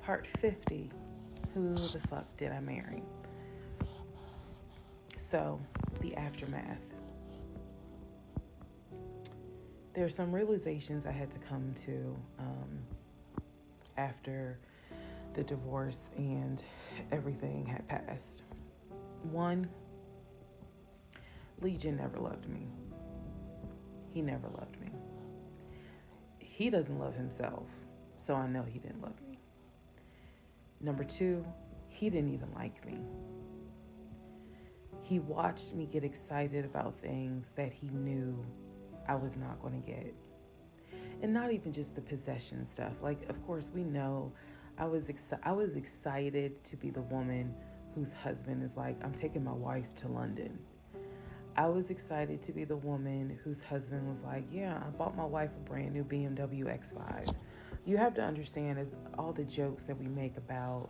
Part 50. Who the fuck did I marry? So, the aftermath. There are some realizations I had to come to after the divorce and everything had passed. One, Legion never loved me. He never loved me. He doesn't love himself, so I know he didn't love me. Number two, he didn't even like me. He watched me get excited about things that he knew I was not going to get. And not even just the possession stuff. Like, of course, we know I was excited to be the woman whose husband is like, I'm taking my wife to London. I was excited to be the woman whose husband was like, yeah, I bought my wife a brand new BMW X5. You have to understand, as all the jokes that we make about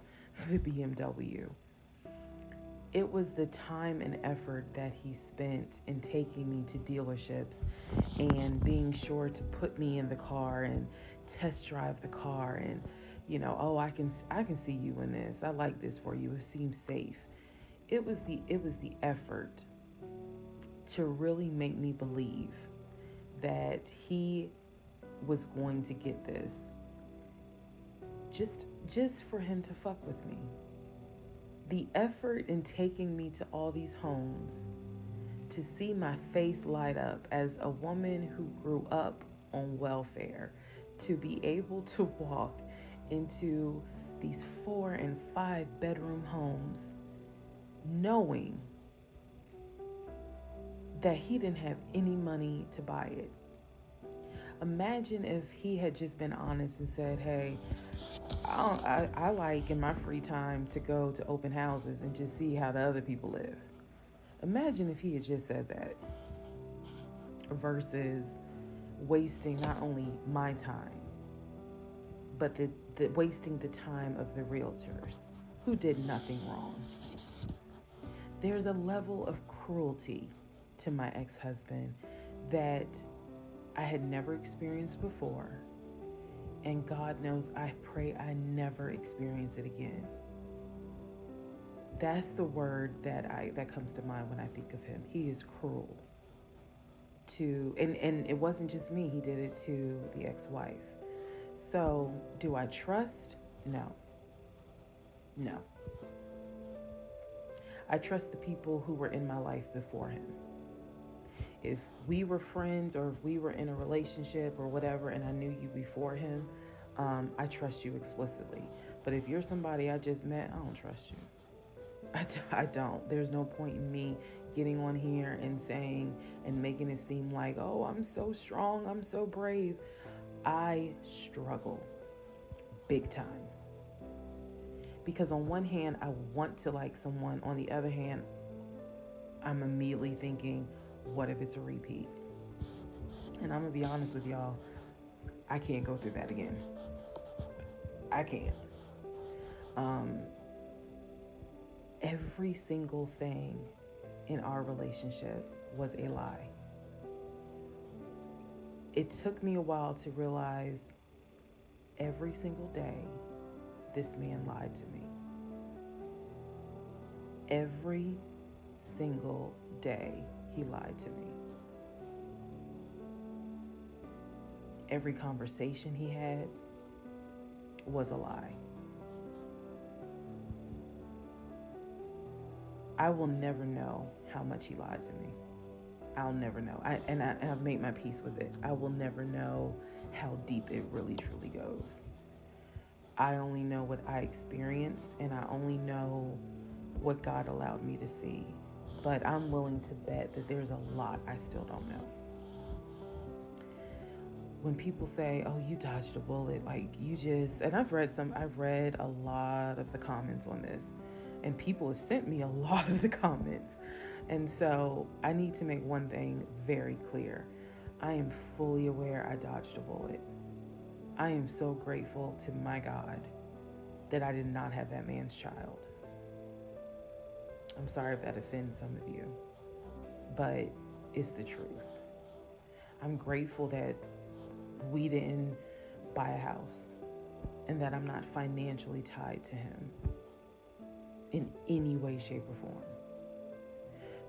the BMW, it was the time and effort that he spent in taking me to dealerships and being sure to put me in the car and test drive the car and, oh, I can see you in this. I like this for you. It seems safe. It was the effort to really make me believe that he was going to get this just for him to fuck with me. The effort in taking me to all these homes to see my face light up as a woman who grew up on welfare, to be able to walk into these 4 and 5 bedroom homes knowing that he didn't have any money to buy it. Imagine if he had just been honest and said, hey, I like in my free time to go to open houses and just see how the other people live. Imagine if he had just said that versus wasting not only my time, but the wasting the time of the realtors who did nothing wrong. There's a level of cruelty to my ex-husband that I had never experienced before. And God knows, I pray I never experience it again. That's the word that comes to mind when I think of him. He is cruel. And it wasn't just me, he did it to the ex-wife. So, do I trust? No. I trust the people who were in my life before him. If we were friends or if we were in a relationship or whatever and I knew you before him, I trust you explicitly. But if you're somebody I just met, I don't trust you. I don't. There's no point in me getting on here and saying and making it seem like, oh, I'm so strong, I'm so brave. I struggle big time. Because on one hand, I want to like someone. On the other hand, I'm immediately thinking, what if it's a repeat? And I'm going to be honest with y'all, I can't go through that again. I can't. Every single thing in our relationship was a lie. It took me a while to realize every single day this man lied to me. Every single day he lied to me. Every conversation he had was a lie. I will never know how much he lied to me. I'll never know. I've made my peace with it. I will never know how deep it really truly goes. I only know what I experienced, and I only know what God allowed me to see. But I'm willing to bet that there's a lot I still don't know. When people say, oh, you dodged a bullet, like you just, and I've read a lot of the comments on this, and people have sent me a lot of the comments. And so I need to make one thing very clear. I am fully aware I dodged a bullet. I am so grateful to my God that I did not have that man's child. I'm sorry if that offends some of you, but it's the truth. I'm grateful that we didn't buy a house. and that I'm not financially tied to him in any way, shape, or form.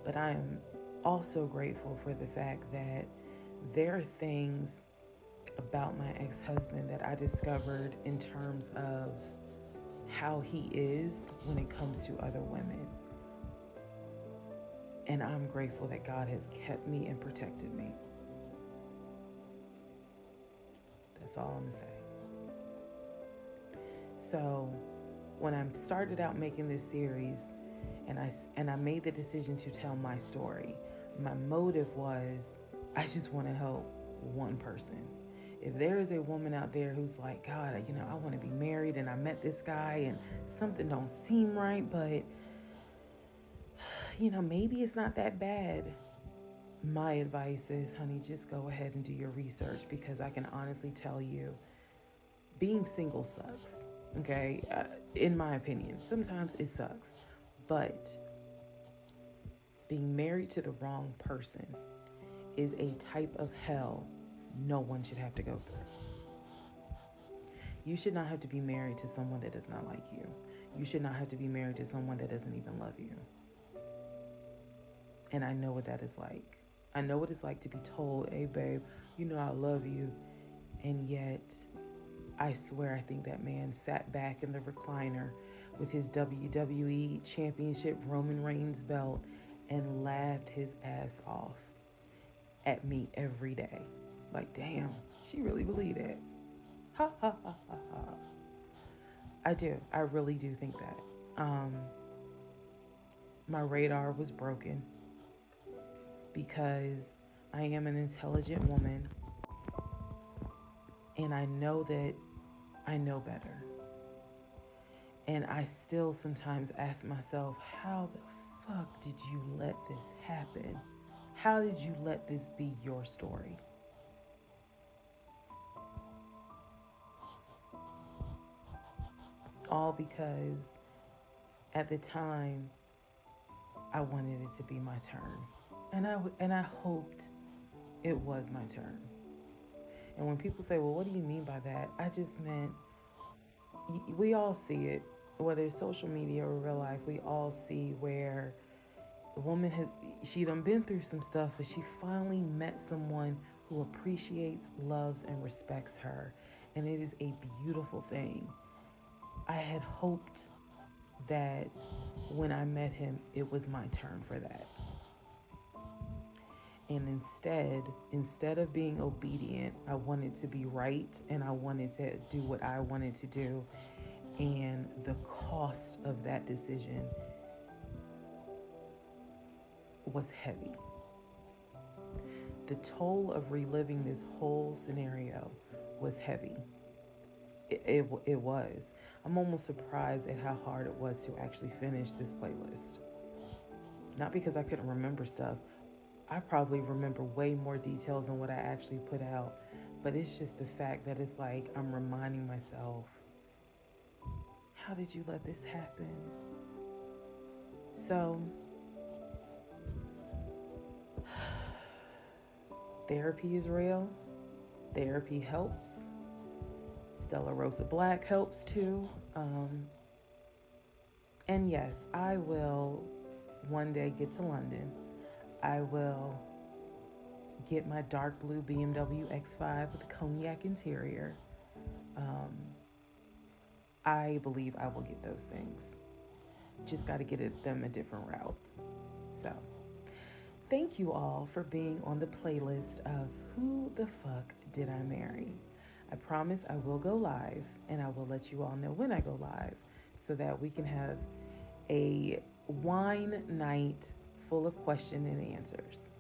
But I am also grateful for the fact that there are things about my ex-husband that I discovered in terms of how he is when it comes to other women. And I'm grateful that God has kept me and protected me. That's all I'm going to say. So when I started out making this series and I made the decision to tell my story, my motive was I just want to help one person. If there is a woman out there who's like, God, I want to be married and I met this guy and something don't seem right, but maybe it's not that bad. My advice is, honey, just go ahead and do your research, because I can honestly tell you, being single sucks, okay? In my opinion, sometimes it sucks, but being married to the wrong person is a type of hell no one should have to go through. You should not have to be married to someone that does not like you. You should not have to be married to someone that doesn't even love you. And I know what that is like. I know what it's like to be told, hey, babe, I love you. And yet, I swear, I think that man sat back in the recliner with his WWE Championship Roman Reigns belt and laughed his ass off at me every day. Like, damn, she really believed it. Ha, ha, ha, ha, ha. I do. I really do think that. My radar was broken because I am an intelligent woman, and I know that I know better. And I still sometimes ask myself, how the fuck did you let this happen? How did you let this be your story? All because at the time I wanted it to be my turn. And I hoped it was my turn. And when people say, well, what do you mean by that? I just meant, we all see it, whether it's social media or real life, we all see where the woman she done been through some stuff, but she finally met someone who appreciates, loves, and respects her. And it is a beautiful thing. I had hoped that when I met him, it was my turn for that. And instead of being obedient, I wanted to be right, and I wanted to do what I wanted to do. And the cost of that decision was heavy. The toll of reliving this whole scenario was heavy. It was. I'm almost surprised at how hard it was to actually finish this playlist. Not because I couldn't remember stuff. I probably remember way more details than what I actually put out. But it's just the fact that it's like I'm reminding myself, how did you let this happen? So, therapy is real. Therapy helps. Stella Rosa Black helps too. And yes, I will one day get to London. I will get my dark blue BMW X5 with a cognac interior. I believe I will get those things. Just got to get them a different route. So, thank you all for being on the playlist of Who the Fuck Did I Marry? I promise I will go live, and I will let you all know when I go live so that we can have a wine night full of question and answers.